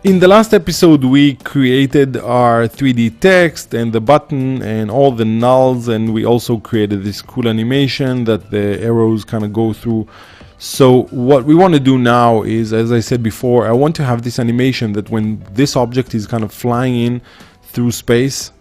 In the last episode, we created our 3D text and the button and all the nulls, and we also created this cool animation that the arrows kind of go through. So what we want to do now is, as I said before, I want to have this animation that when this object is kind of flying in through space,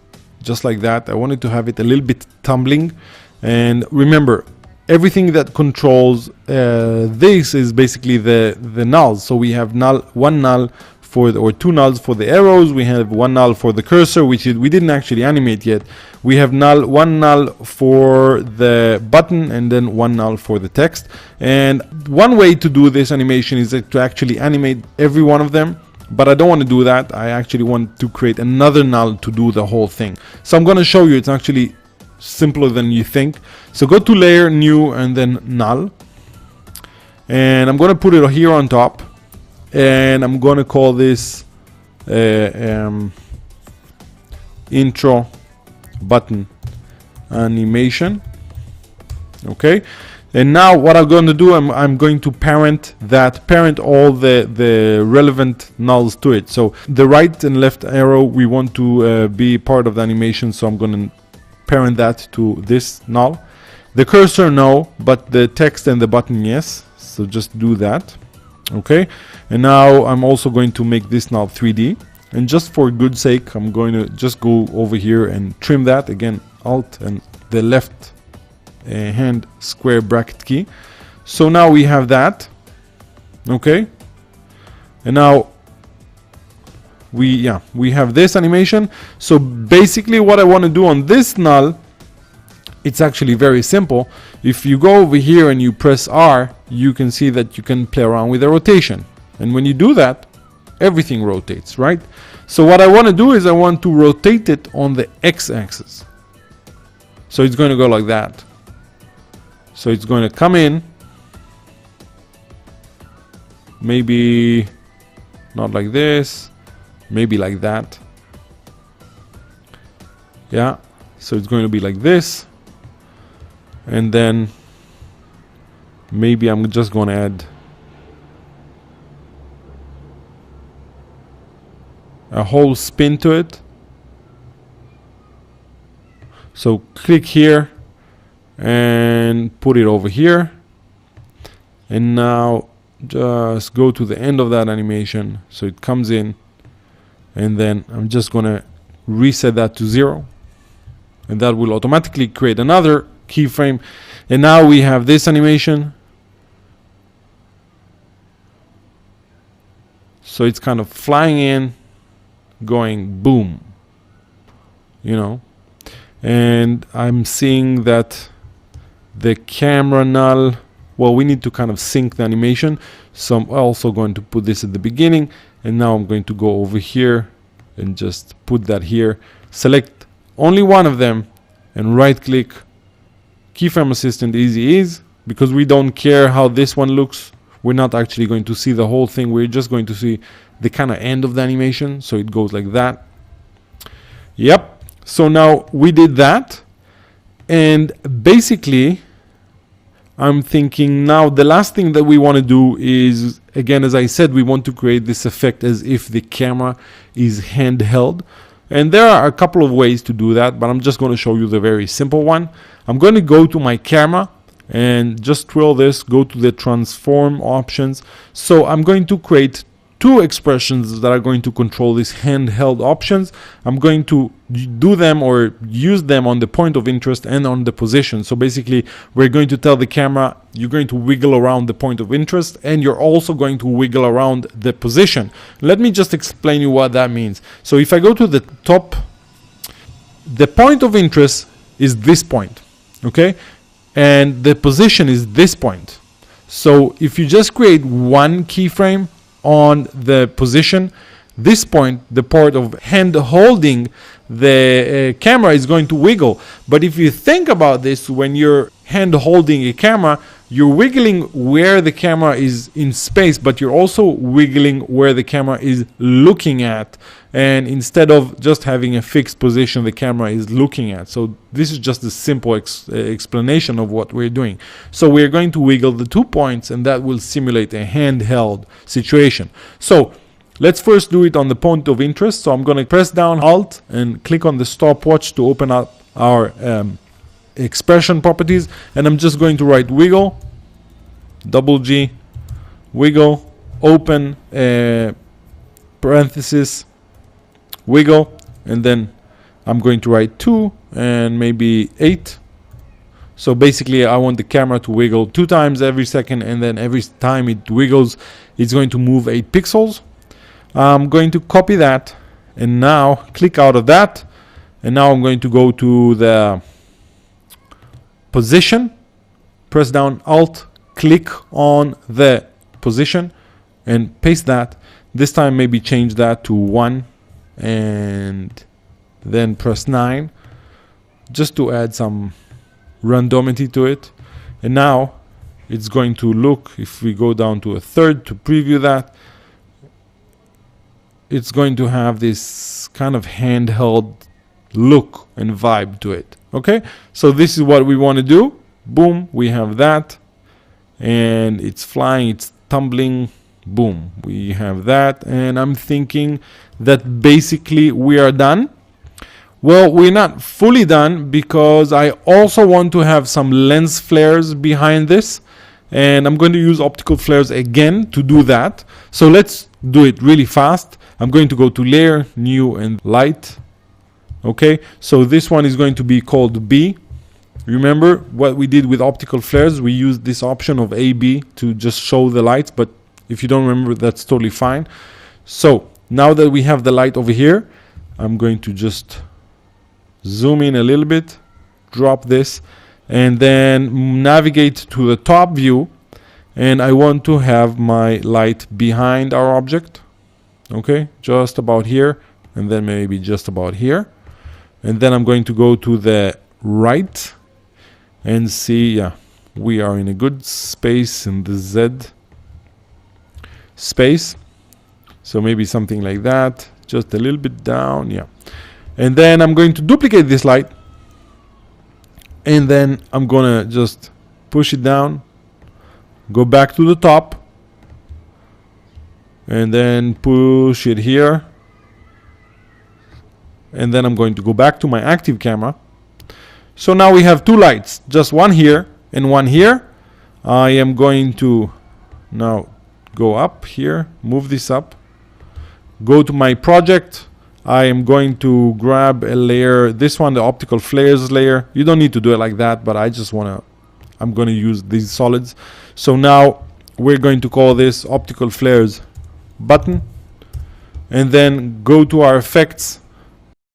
just like that, I wanted to have it a little bit tumbling. And remember, everything that controls this is basically the nulls. So we have one null or two nulls for the arrows. We have one null for the cursor, which we didn't actually animate yet. We have one null for the button, and then one null for the text. And one way to do this animation is to actually animate every one of them, but I don't want to do that. I actually want to create another null to do the whole thing. So I'm going to show you. It's actually simpler than you think. So go to layer, new, and then null, and I'm going to put it here on top. And I'm going to call this intro button animation. Okay. And now what I'm going to do, I'm going to parent all the relevant nulls to it. So the right and left arrow, we want to be part of the animation. So I'm going to parent that to this null. The cursor, no, but the text and the button, yes. So just do that. Okay, and now I'm also going to make this now 3D, and just for good sake I'm going to just go over here and trim that again, alt and the left hand square bracket key. So now we have that. Okay, and now we have this animation. So basically what I want to do on this null, it's actually very simple. If you go over here and you press R, you can see that you can play around with the rotation. And when you do that, everything rotates, right? So what I want to do is I want to rotate it on the X-axis. So it's going to go like that. So it's going to come in. Maybe not like this. Maybe like that. Yeah. So it's going to be like this. And then maybe I'm just going to add a whole spin to it. So click here and put it over here. And now just go to the end of that animation. So it comes in, and then I'm just going to reset that to 0. And that will automatically create another keyframe. And now we have this animation. So it's kind of flying in, going boom, you know. And I'm seeing that the camera null, well, we need to kind of sync the animation. So I'm also going to put this at the beginning. And now I'm going to go over here and just put that here. Select only one of them and right click, keyframe assistant, easy ease, because we don't care how this one looks. We're not actually going to see the whole thing. We're just going to see the kind of end of the animation. So it goes like that. Yep. So now we did that. And basically, I'm thinking now the last thing that we want to do is, again, as I said, we want to create this effect as if the camera is handheld. And there are a couple of ways to do that, but I'm just going to show you the very simple one. I'm going to go to my camera and just twirl this, go to the transform options. So I'm going to create two expressions that are going to control these handheld options. I'm going to do them or use them on the point of interest and on the position. So basically, we're going to tell the camera, you're going to wiggle around the point of interest, and you're also going to wiggle around the position. Let me just explain you what that means. So if I go to the top, the point of interest is this point, okay? And the position is this point. So if you just create one keyframe on the position, this point, the part of hand holding the camera, is going to wiggle. But if you think about this, when you're hand holding a camera, you're wiggling where the camera is in space, but you're also wiggling where the camera is looking at. And instead of just having a fixed position the camera is looking at. So this is just a simple explanation of what we're doing. So we're going to wiggle the 2 points, and that will simulate a handheld situation. So Let's first do it on the point of interest. So I'm going to press down Alt and click on the stopwatch to open up our expression properties. And I'm just going to write wiggle, double G, wiggle, open parenthesis, wiggle, and then I'm going to write 2 and maybe 8. So basically I want the camera to wiggle 2 times every second, and then every time it wiggles it's going to move 8 pixels. I'm going to copy that and now click out of that, and now I'm going to go to the position, press down Alt, click on the position and paste that. This time maybe change that to 1 and then press 9 just to add some randomity to it. And now it's going to look, if we go down to a third to preview that, it's going to have this kind of handheld look and vibe to it. Okay, so this is what we want to do. Boom, we have that, and it's flying, it's tumbling. Boom, we have that, and I'm thinking that basically we are done. Well, we're not fully done, because I also want to have some lens flares behind this, and I'm going to use optical flares again to do that. So let's do it really fast. I'm going to go to layer, new, and light. Okay, so this one is going to be called B. Remember what we did with optical flares? We used this option of AB to just show the lights, but if you don't remember, that's totally fine. So now that we have the light over here, I'm going to just zoom in a little bit, drop this, and then navigate to the top view, and I want to have my light behind our object. Okay, just about here, and then maybe just about here. And then I'm going to go to the right and see, yeah, we are in a good space in the Z space. So maybe something like that, just a little bit down, yeah. And then I'm going to duplicate this light, and then I'm gonna just push it down, go back to the top, and then push it here. And then I'm going to go back to my active camera. So now we have 2 lights, just one here and one here. I am going to now go up here, move this up, go to my project. I am going to grab a layer, this one, the optical flares layer. You don't need to do it like that, but I just want to, I'm going to use these solids. So now we're going to call this optical flares button, and then go to our effects